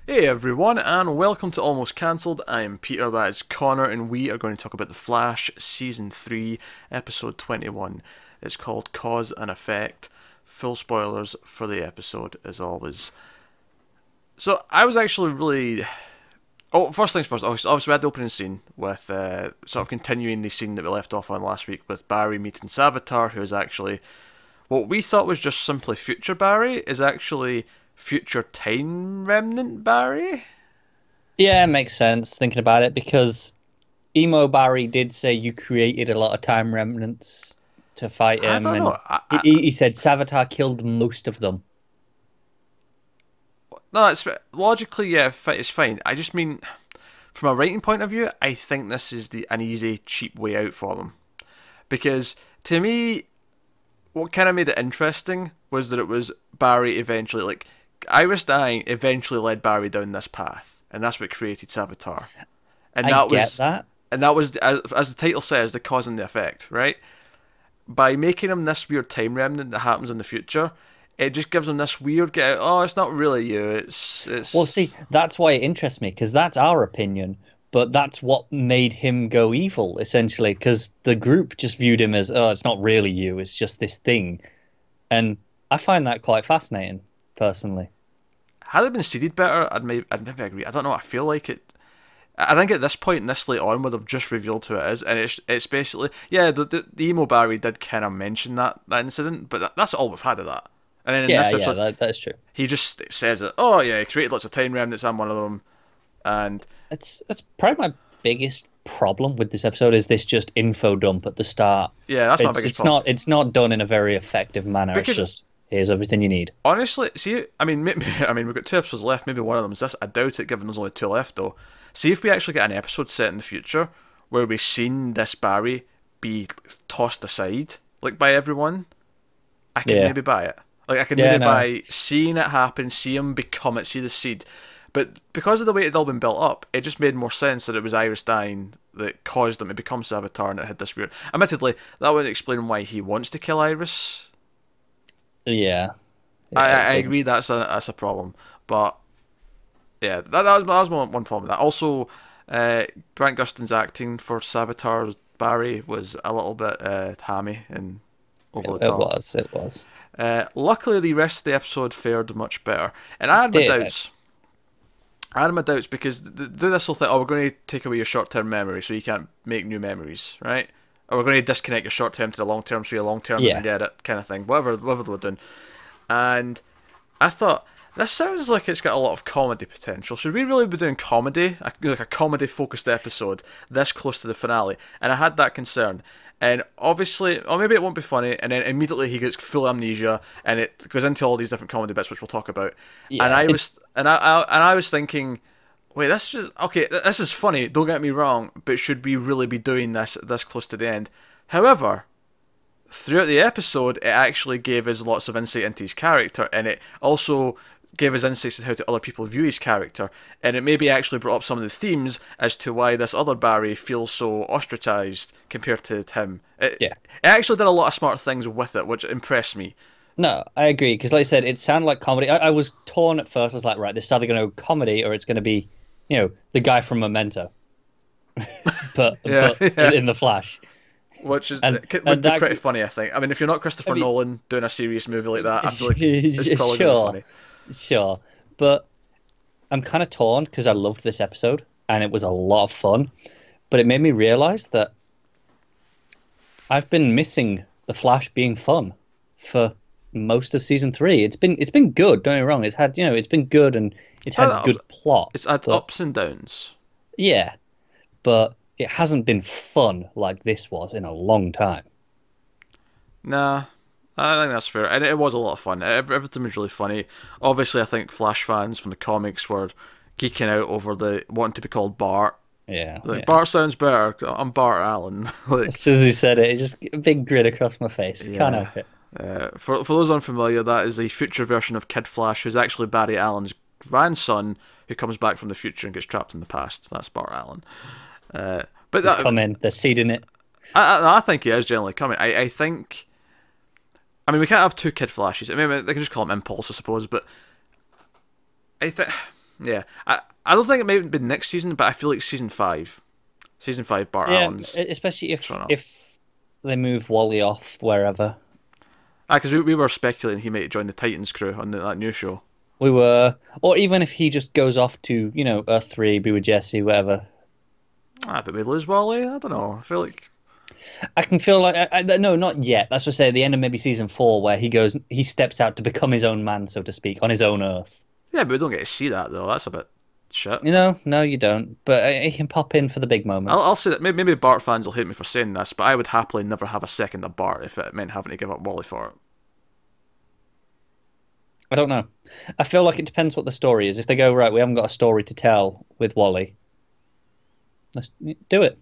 Hey everyone, and welcome to Almost Cancelled. I'm Peter, that is Connor, and we are going to talk about The Flash Season 3, Episode 21. It's called Cause and Effect. Full spoilers for the episode, as always. So, I was actually really... Oh, first things first, obviously we had the opening scene with sort of continuing the scene that we left off on last week with Barry meeting Savitar, who is actually... What we thought was just simply future Barry is actually future Time Remnant Barry? Yeah, it makes sense thinking about it because Emo Barry did say you created a lot of time remnants to fight I him, don't and know. he said Savitar killed most of them. No, it's logically, yeah, it's fine. I just mean, from a writing point of view, I think this is an easy, cheap way out for them. Because to me, what kind of made it interesting was that it was Barry eventually, like Iris dying, eventually led Barry down this path, and that's what created Savitar. And I that get was, that. and that was, as the title says, the cause and the effect, right? By making him this weird time remnant that happens in the future, it just gives him this weird get out. Oh, it's not really you. Well, see, It's that's why it interests me because that's our opinion, but that's what made him go evil essentially because the group just viewed him as, oh, it's not really you, it's just this thing, and I find that quite fascinating personally. had it been seeded better. I'd maybe agree. I don't know. I feel like it. I think at this point, this late on, would have just revealed who it is, and it's basically yeah. The emo Barry did kind of mention that incident, but that's all we've had of that. And then in Yeah, this yeah, episode, that's true. he just says it. Oh yeah, he created lots of time remnants. I'm one of them, and It's probably my biggest problem with this episode is this just info dump at the start. yeah, that's my It's biggest it's problem. not done in a very effective manner. It's Because just here's everything you need. honestly, see, I mean, we've got two episodes left. Maybe one of them is this. I doubt it, given there's only two left, though. See if we actually get an episode set in the future where we've seen this Barry be tossed aside, like by everyone. I could Yeah, maybe buy it. Like I could yeah, maybe no, buy seeing it happen, see him become it, see the seed. But because of the way it had all been built up, it just made more sense that it was Iris dying that caused him to become Savitar, and it had this weird. Admittedly, that would explain why he wants to kill Iris. yeah, I, yeah. It I doesn't. agree that's a problem, but yeah, that was one problem with that. Also, Grant Gustin's acting for Savitar Barry was a little bit hammy and over the It top. was. It was. Luckily, the rest of the episode fared much better, and I It had my did. doubts. I had my doubts because do this whole thing. Oh, we're going to take away your short-term memory, so you can't make new memories, right? Or we're going to disconnect your short-term to the long-term, so your long-term doesn't Yeah. get it, kind of thing. Whatever they were doing, and I thought this sounds like it's got a lot of comedy potential. Should we really be doing comedy, like a comedy-focused episode this close to the finale? And I had that concern. And obviously, or maybe it won't be funny, and then immediately he gets full amnesia, and it goes into all these different comedy bits, which we'll talk about. And Yeah. I was, and I was thinking, wait, this is funny. Don't get me wrong, but should we really be doing this close to the end? However, throughout the episode, it actually gave us lots of insight into his character, and it also gave us insights into how other people view his character, and it maybe actually brought up some of the themes as to why this other Barry feels so ostracized compared to him. Yeah. It actually did a lot of smart things with it, which impressed me. No, I agree because, like I said, it sounded like comedy. I was torn at first. I was like, right, this is either going to go comedy or it's going to be, the guy from Memento, but Yeah, yeah. in the Flash, Which is and would and be that. pretty funny, I think. I mean, if you're not I Christopher mean, Nolan doing a serious movie like that, I feel like it's probably gonna be sure, funny. sure, but I'm kind of torn because I loved this episode and it was a lot of fun, but it made me realize that I've been missing the Flash being fun for most of season three. It's been good. Don't get me wrong. It's been good and it's had good plot, It's had but ups and downs. yeah, but it hasn't been fun like this was in a long time. Nah, I think that's fair, and it was a lot of fun. Everything was really funny. Obviously, I think Flash fans from the comics were geeking out over the wanting to be called Bart. Yeah, Like yeah. Bart sounds better. I'm Bart Allen. As Like soon as he said it, it just a big grin across my face. Can't yeah. help it. For those unfamiliar, that is a future version of Kid Flash, who's actually Barry Allen's grandson, who comes back from the future and gets trapped in the past. That's Bart Allen. But He's that, come in. They're seeding it. I think he is generally coming. I think. I mean, we can't have two Kid Flashes. I mean, they can just call him Impulse, I suppose. But I think Yeah, I don't think it might be next season, but I feel like season 5, Bart Yeah, Allen's. especially Shut up. if they move Wally off wherever. Because we were speculating he might join the Titans crew on that new show. We were, or even if he just goes off to, Earth 3, be with Jesse, whatever. But we lose Wally. I don't know. I feel like I can feel like no, not yet. That's what I say. At the end of maybe season 4, where he steps out to become his own man, so to speak, on his own Earth. yeah, but we don't get to see that though. That's a bit shit. No, you don't. But he can pop in for the big moments. I'll say that maybe Bart fans will hate me for saying this, but I would happily never have a second of Bart if it meant having to give up Wally for it. I don't know. I feel like it depends what the story is. If they go, right, we haven't got a story to tell with Wally, let's do it.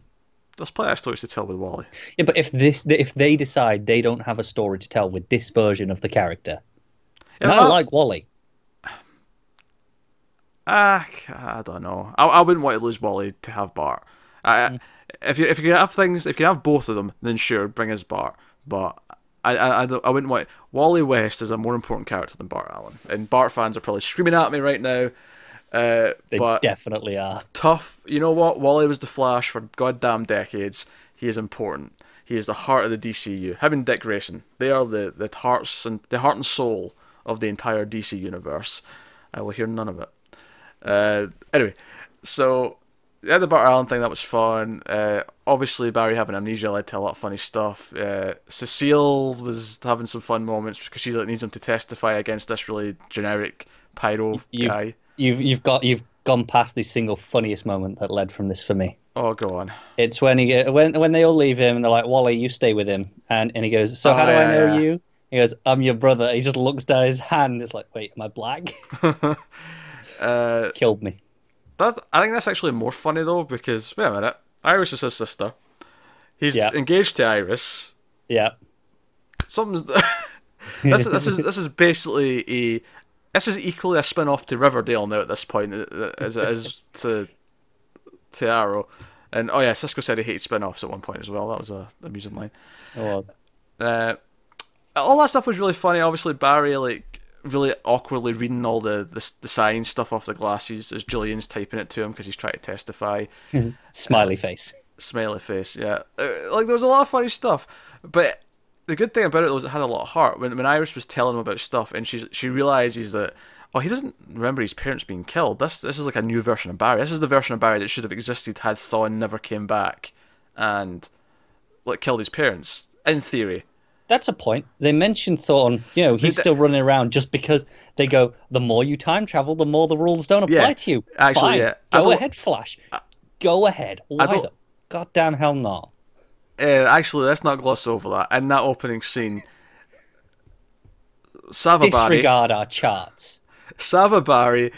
There's plenty of stories to tell with Wally. Yeah, but if they decide they don't have a story to tell with this version of the character, Yeah, and I like Wally. I don't know. I wouldn't want to lose Wally to have Bart. If you can have things, if you can have both of them, then sure, bring us Bart. But I wouldn't want Wally West is a more important character than Bart Allen, and Bart fans are probably screaming at me right now. They But definitely are. tough. You know what? Wally was the Flash for goddamn decades. He is important. He is the heart of the DCU. Him and Dick Grayson, they are the heart and soul of the entire DC universe. I will hear none of it. Anyway, so yeah, the Bart Allen thing, that was fun. Obviously, Barry having amnesia led to a lot of funny stuff. Cecile was having some fun moments because she needs him to testify against this really generic pyro guy. You've gone past the single funniest moment that led from this for me. Oh, go on. It's when when they all leave him and they're like, Wally, you stay with him, and he goes, so how do I know you? He goes, I'm your brother. He just looks down his hand. It's like, wait, am I black? Killed me. I think that's actually more funny though, because wait a minute, Iris is his sister. He's engaged to Iris. Yeah. Something's this is basically this is equally a spin-off to Riverdale now at this point as it is to Arrow. And oh yeah, Cisco said he hated spin-offs at one point as well. That was a amusing line. It was. All that stuff was really funny. Obviously Barry like really awkwardly reading all the science stuff off the glasses as Jillian's typing it to him because he's trying to testify. Smiley face. Smiley face, yeah. Like there was a lot of funny stuff, but the good thing about it was it had a lot of heart. When Iris was telling him about stuff, and she realizes that he doesn't remember his parents being killed. This is like a new version of Barry. This is the version of Barry that should have existed had Thawne never came back and like killed his parents. In theory. That's a point. They mentioned Thawne, he's still running around just because they go, the more you time travel, the more the rules don't apply to you. Actually, fine. yeah. Go ahead, Flash. Go ahead. Why the goddamn hell not? Actually, let's not gloss over that. In that opening scene, Sava Barry... Disregard our charts. Sava Barry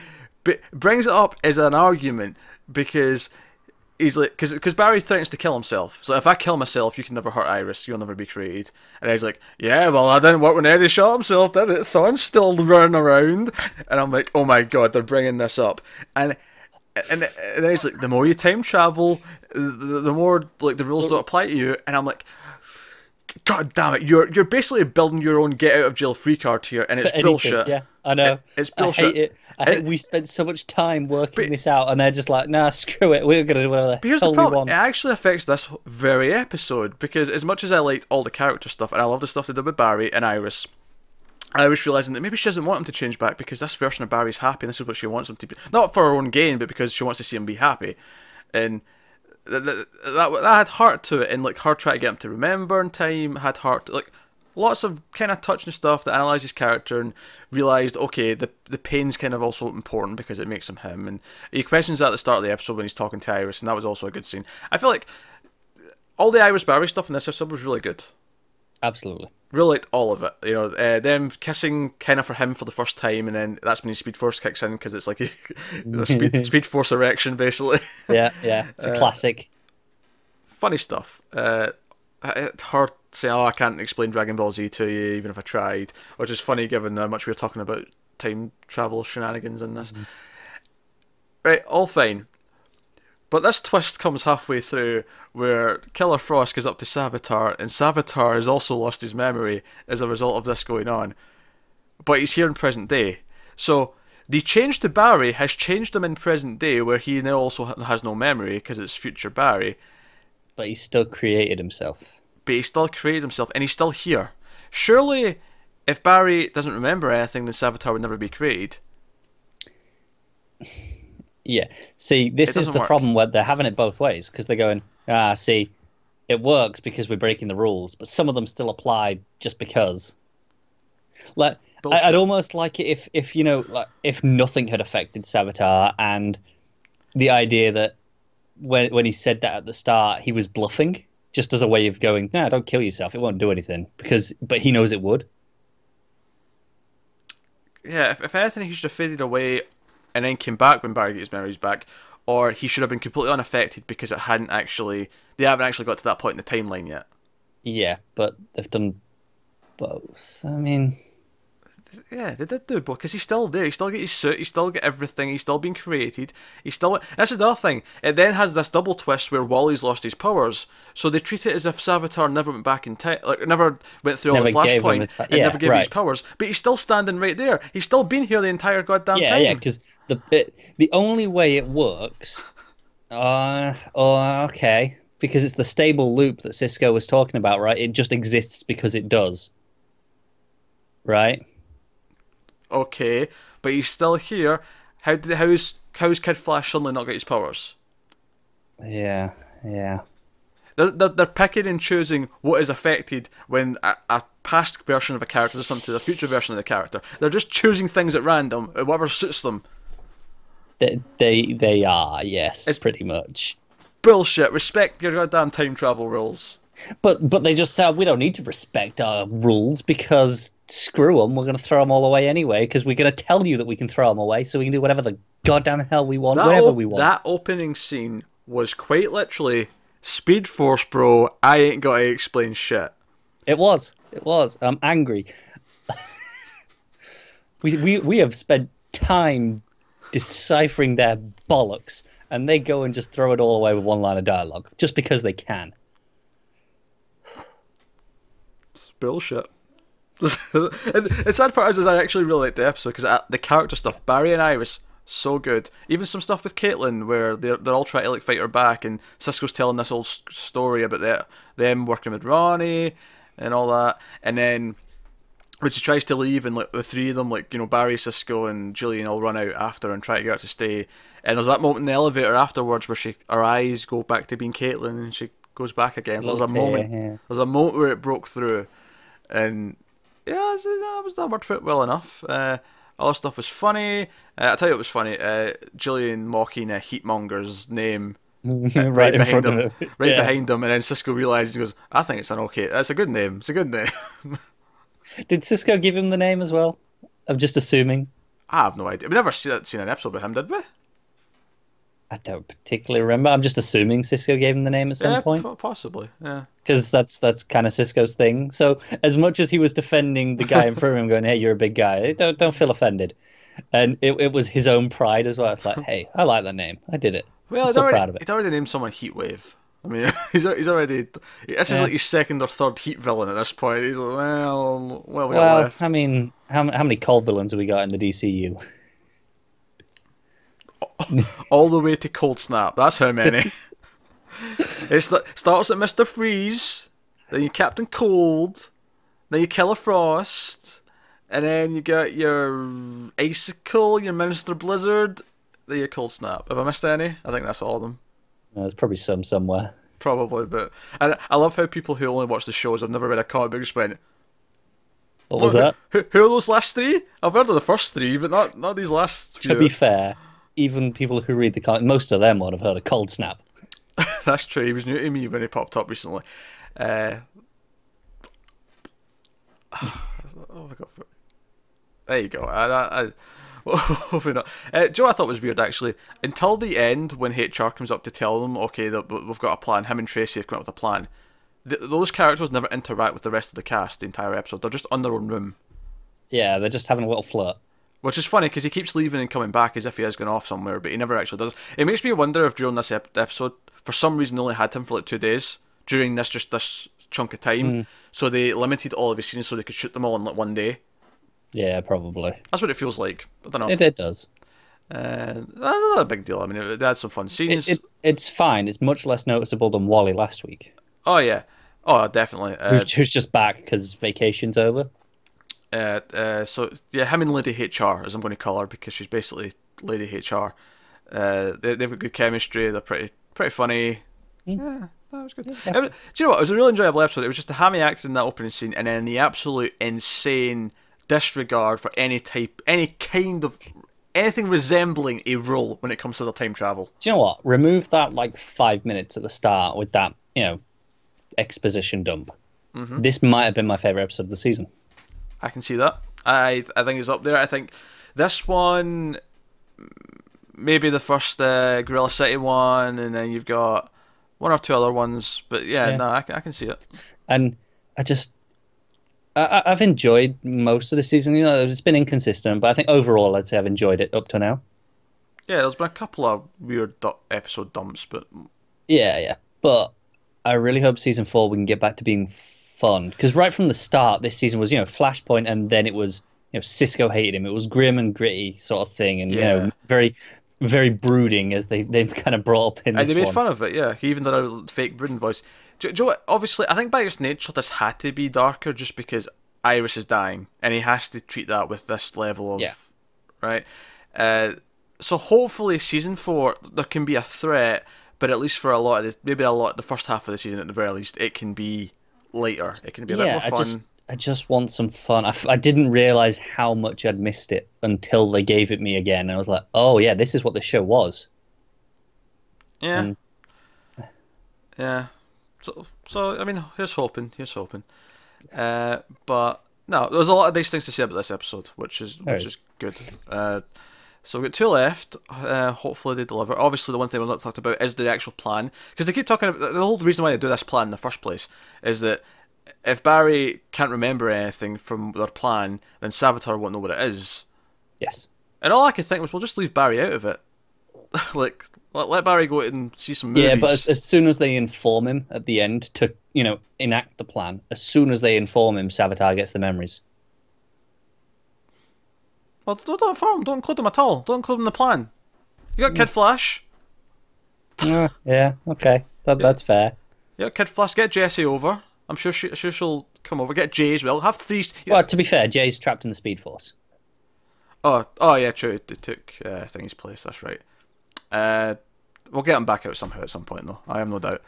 brings it up as an argument because... He's like, because Barry threatens to kill himself. So if I kill myself, you can never hurt Iris. You'll never be created. And he's like, yeah, well, I didn't work when Eddie shot himself, did it? Thawne's still running around. And I'm like, oh my god, they're bringing this up. And then he's like, the more you time travel, the more like the rules don't apply to you. And I'm like, god damn it, you're basically building your own get out of jail free card here, and it's bullshit. Yeah, I know. It's bullshit. I hate it. I think we spent so much time working this out, and they're just like, nah, screw it. We're going to do whatever the hell we want. It actually affects this very episode, because as much as I liked all the character stuff, and I love the stuff they did with Barry and Iris, I was realising that maybe she doesn't want him to change back, because this version of Barry's happy, and this is what she wants him to be. Not for her own gain, but because she wants to see him be happy. And that had heart to it, and like her trying to get him to remember in time had heart. Like lots of kind of touching stuff that analysed his character and realised, okay, the pain's kind of also important because it makes him him. And he questions that at the start of the episode when he's talking to Iris, and that was also a good scene. I feel like all the Iris Barry stuff in this episode was really good. Absolutely. Really liked all of it. Them kissing kind of for him for the first time, and then that's when his Speed Force kicks in, because it's like a speed Force erection, basically. Yeah, it's a classic. Funny stuff. Her saying, I can't explain Dragon Ball Z to you, even if I tried, which is funny given how much we were talking about time travel shenanigans in this. Right, all fine. But this twist comes halfway through where Killer Frost goes up to Savitar, and Savitar has also lost his memory as a result of this going on. But he's here in present day. So The change to Barry has changed him in present day, where he now also has no memory because it's future Barry. But he still created himself. But he still created himself, and he's still here. Surely, if Barry doesn't remember anything, then Savitar would never be created. Yeah. See, this is the problem where they're having it both ways, because they're going, see, it works because we're breaking the rules, but some of them still apply just because. Like, I'd almost like it if you know, like, if nothing had affected Savitar, and the idea that when he said that at the start, he was bluffing, just as a way of going, nah, don't kill yourself, it won't do anything, but he knows it would. Yeah, if anything, he should have faded away and then came back when Barry got his memories back, or he should have been completely unaffected because they haven't actually got to that point in the timeline yet. Yeah, but they've done both. I mean, yeah, they did do both because he's still there. He still get his suit. He still get everything. He's still being created. He's still. This is the other thing. It then has this double twist where Wally's lost his powers, so they treat it as if Savitar never went back in time, like never went through all the Flashpoint and never gave him his powers. But he's still standing right there. He's still been here the entire goddamn time. Yeah, because the only way it works, okay, because it's the stable loop that Cisco was talking about, right? It just exists because it does, right? Okay, but he's still here. How's Kid Flash suddenly not got his powers? Yeah. They're picking and choosing what is affected when a past version of a character does something to the future version of the character. They're just choosing things at random, whatever suits them. They are, yes, it's pretty much bullshit. Respect your goddamn time travel rules. But they just said we don't need to respect our rules because screw them. We're going to throw them all away anyway because we're going to tell you that we can throw them away, so we can do whatever the goddamn hell we want, wherever we want. That opening scene was quite literally Speed Force, bro. I ain't got to explain shit. It was. I'm angry. we have spent time deciphering their bollocks, and they go and just throw it all away with one line of dialogue just because they can. It's bullshit. And the sad part is I actually really like the episode because the character stuff, Barry and Iris, so good. Even some stuff with Caitlin where they're all trying to like fight her back, and Cisco's telling this whole story about them working with Ronnie and all that, and then when she tries to leave and like the three of them, like, you know, Barry, Cisco and Jillian all run out after and try to get her to stay, and there's that moment in the elevator afterwards where her eyes go back to being Caitlin and she goes back again. So there's a moment where it broke through, and yeah, that worked out well enough. All this stuff was funny. I'll tell you what was funny. Jillian mocking Heatmonger's name right behind him, behind him, and then Cisco realizes, he goes, "I think it's that's a good name. It's a good name." Did Cisco give him the name as well? I'm just assuming. I have no idea. We never seen an episode with him, did we? I don't particularly remember. I'm just assuming Cisco gave him the name at some point. Possibly, yeah. Because that's kind of Cisco's thing. So as much as he was defending the guy in front of him, going, "Hey, you're a big guy. Don't feel offended," and it was his own pride as well. It's like, "Hey, I like that name. I did it. Well, I'm so proud of it." He's already named someone Heatwave. I mean, he's already. This is like his second or third Heat villain at this point. He's like, well, we got left. I mean, how many cold villains have we got in the DCU? All the way to Cold Snap. That's how many. It starts at Mr. Freeze, then you Captain Cold, then you Killer Frost, and then you got your Icicle, your Minister Blizzard, then your Cold Snap. Have I missed any? I think that's all of them. There's probably some somewhere. Probably, but I love how people who only watch the shows have never read a comic book just went, what was that? Who are those last three? I've heard of the first three, but not these last few. To be fair, even people who read the comic, most of them would have heard of Cold Snap. That's true. He was new to me when he popped up recently. Oh my god! There you go. Joe, I thought was weird actually. Until the end, when HR comes up to tell them, okay, we've got a plan. Him and Tracy have come up with a plan. Those characters never interact with the rest of the cast the entire episode. They're just on their own room. Yeah, they're just having a little flirt. Which is funny because he keeps leaving and coming back as if he has gone off somewhere, but he never actually does. It makes me wonder if during this episode, for some reason, they only had him for like 2 days during this chunk of time. So they limited all of his scenes so they could shoot them all in like one day. Yeah, probably. That's what it feels like. I don't know. It does. That's not a big deal. I mean, it had some fun scenes. It's fine. It's much less noticeable than Wally last week. Oh yeah, oh definitely. Who's just back because vacation's over. So yeah, him and Lady HR, as I'm going to call her, because she's basically Lady HR. They've got good chemistry. They're pretty funny. Yeah, that was good. Yeah. Do you know what? It was a really enjoyable episode. It was just the hammy acting in that opening scene, and then the absolute insane disregard for any kind of anything resembling a rule when it comes to the time travel. Do you know what? Remove that like 5 minutes at the start with that, exposition dump. Mm-hmm. This might have been my favorite episode of the season. I can see that. I think it's up there. I think this one, maybe the first Gorilla City one, and then you've got one or two other ones. But yeah. No, I can see it. And I've enjoyed most of the season. It's been inconsistent, but I think overall I'd say I've enjoyed it up to now. Yeah, there's been a couple of weird episode dumps, but yeah. But I really hope season 4 we can get back to being fun, because right from the start this season was Flashpoint, and then it was Cisco hated him. It was grim and gritty sort of thing, and very, very brooding, as they kind of brought up in this one. And they made fun of it. Yeah, he even did a fake brooding voice. Do you know what? Obviously, I think by its nature this had to be darker, just because Iris is dying, and he has to treat that with this level of right. So hopefully season 4 there can be a threat, but at least for a lot of the first half of the season at the very least, it can be lighter. It can be a bit more fun. I just want some fun. I didn't realize how much I'd missed it until they gave it me again. And I was like, oh yeah, this is what the show was. Yeah. Yeah. So I mean, here's hoping. But no, there's a lot of nice things to say about this episode, which is good. So we've got 2 left. Hopefully they deliver. Obviously, the one thing we've not talked about is the actual plan, because they keep talking about the whole reason why they do this plan in the first place is that if Barry can't remember anything from their plan, then Savitar won't know what it is. Yes. And all I could think was, we'll just leave Barry out of it. Like, let Barry go out and see some movies. Yeah, but as soon as they inform him at the end to, enact the plan, as soon as they inform him, Savitar gets the memories. Well, don't inform him. Don't include them at all. Don't include them in the plan. You got Kid Flash. Yeah, okay. That's fair. Yeah, Kid Flash. Get Jessie over. I'm sure she'll come over. Get Jay as well. Have 3... Well, to be fair, Jay's trapped in the Speed Force. Oh yeah, true. They took Thingy's place. That's right. We'll get him back out somehow at some point, though. I have no doubt.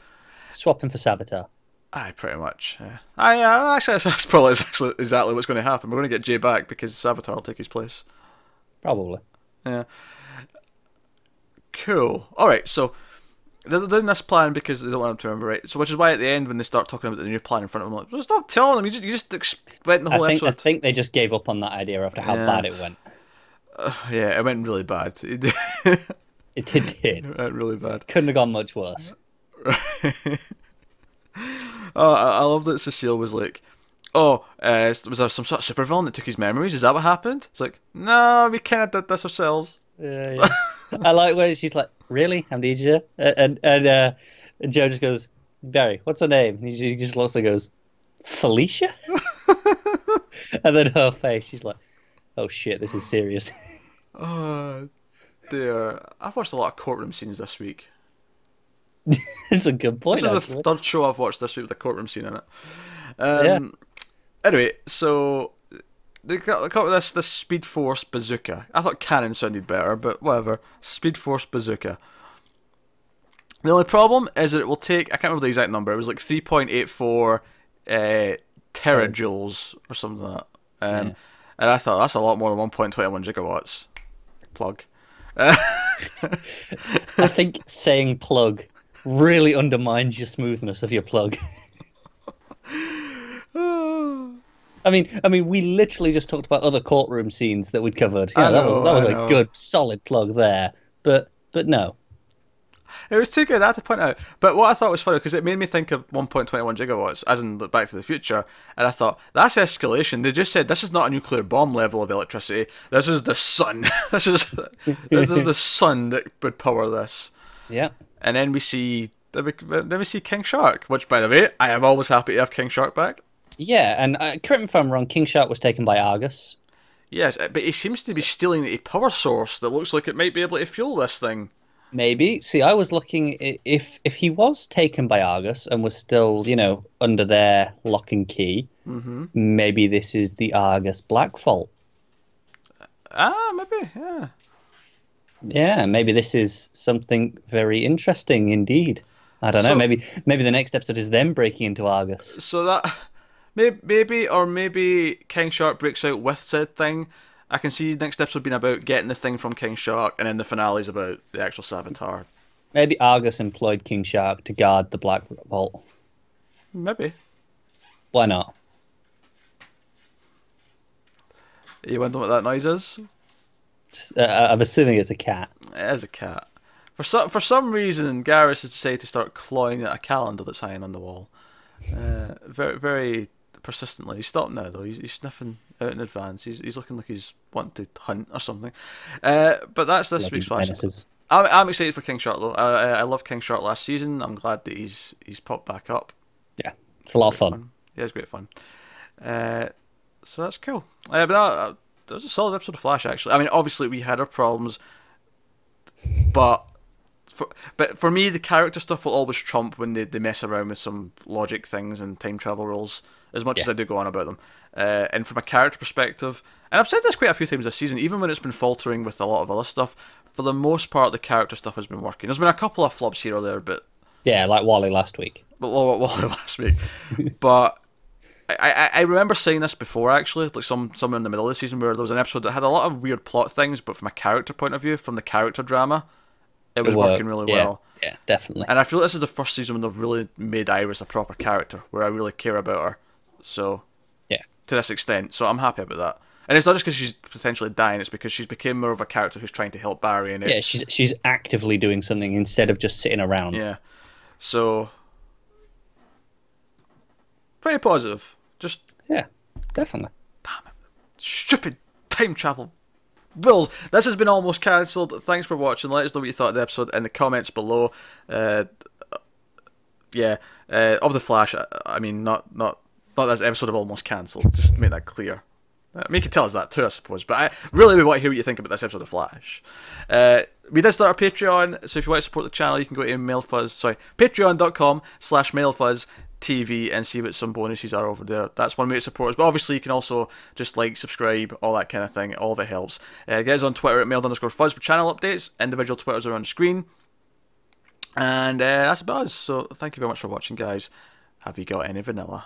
Swap him for Savitar. Aye, pretty much. Yeah. Actually, that's probably exactly what's going to happen. We're going to get Jay back because Savitar will take his place. Probably. Yeah. Cool. All right. So they're doing this plan because they don't want him to remember, right? So which is why at the end when they start talking about the new plan in front of them, like, well, stop telling him. You just went the whole episode. I think they just gave up on that idea after how bad it went. Yeah, it went really bad. It did. It went really bad. Couldn't have gone much worse. I love that Cecile was like, was there some sort of supervillain that took his memories? Is that what happened? It's like, no, we kind of did this ourselves. Yeah. I like where she's like, really? Amnesia? And Joe just goes, Barry, what's her name? And he just looks and goes, Felicia? And then her face, she's like, oh shit, this is serious. Oh, dear. I've watched a lot of courtroom scenes this week. It's a good point. This is the third show I've watched this week with a courtroom scene in it. Yeah. Anyway, so they got this Speed Force bazooka. I thought cannon sounded better, but whatever. Speed Force bazooka. The only problem is that it will take, I can't remember the exact number, it was like 3.84 terajoules or something like that. And I thought, that's a lot more than 1.21 gigawatts. Plug. I think saying plug really undermines your smoothness of your plug. I mean, we literally just talked about other courtroom scenes that we'd covered. Yeah, that was a good, solid plug there. But no. It was too good, I had to point out. But what I thought was funny, because it made me think of 1.21 gigawatts, as in Back to the Future, and I thought, that's escalation. They just said, this is not a nuclear bomb level of electricity, this is the sun. this is the sun that would power this. Yeah. And then we see King Shark, which, by the way, I am always happy to have King Shark back. Yeah, and correct me if I'm wrong, King Shark was taken by Argus. Yes, but he seems to be stealing a power source that looks like it might be able to fuel this thing. Maybe. See, I was looking if he was taken by Argus and was still, under their lock and key, maybe this is the Argus Black Fault. Ah, maybe, yeah. Yeah, maybe this is something very interesting indeed. I don't know. Maybe the next episode is them breaking into Argus. So that maybe King Shark breaks out with said thing. I can see the next episode being about getting the thing from King Shark, and then the finale is about the actual Savitar. Maybe Argus employed King Shark to guard the Black Vault. Maybe. Why not? You wondering what that noise is? I'm assuming it's a cat. It is a cat. For some reason, Garrus has decided to start clawing at a calendar that's hanging on the wall. Very very persistently. He's stopped now though. He's sniffing out in advance. He's looking like he's wanting to hunt or something. But that's this week's Flash. I'm excited for King Shark though. I love King Shark last season. I'm glad that he's popped back up. Yeah, it's a lot of fun. Yeah, it's great fun. So that's cool. But that was a solid episode of Flash actually. I mean, obviously we had our problems, but for me, the character stuff will always trump when they mess around with some logic things and time travel rules, as much as I do go on about them. And from a character perspective, and I've said this quite a few times this season, even when it's been faltering with a lot of other stuff, for the most part, the character stuff has been working. There's been a couple of flops here or there, but... Yeah, like Wally last week. Wally last week. But I remember saying this before, actually, like somewhere in the middle of the season, where there was an episode that had a lot of weird plot things, but from a character point of view, from the character drama... It was working really well. Yeah, definitely. And I feel this is the first season when they've really made Iris a proper character, where I really care about her. So, yeah, to this extent. So I'm happy about that. And it's not just because she's potentially dying; it's because she's become more of a character who's trying to help Barry. And yeah, she's actively doing something instead of just sitting around. Yeah. So, very positive. Just yeah, definitely. Damn it! Stupid time travel. Rules. This has been Almost Cancelled. Thanks for watching. Let us know what you thought of the episode in the comments below. Of the Flash. I mean, not this episode of Almost Cancelled. Just to make that clear. I mean, you can tell us that too, I suppose. But we want to hear what you think about this episode of Flash. We did start our Patreon, so if you want to support the channel, you can go to patreon.com/mailfuzztv and see what some bonuses are over there. That's one way to support us. But obviously, you can also just like, subscribe, all that kind of thing. All of it helps. Get us on Twitter at mailed_fuzz for channel updates. Individual Twitters are on the screen. And that's about us. So thank you very much for watching, guys. Have you got any vanilla?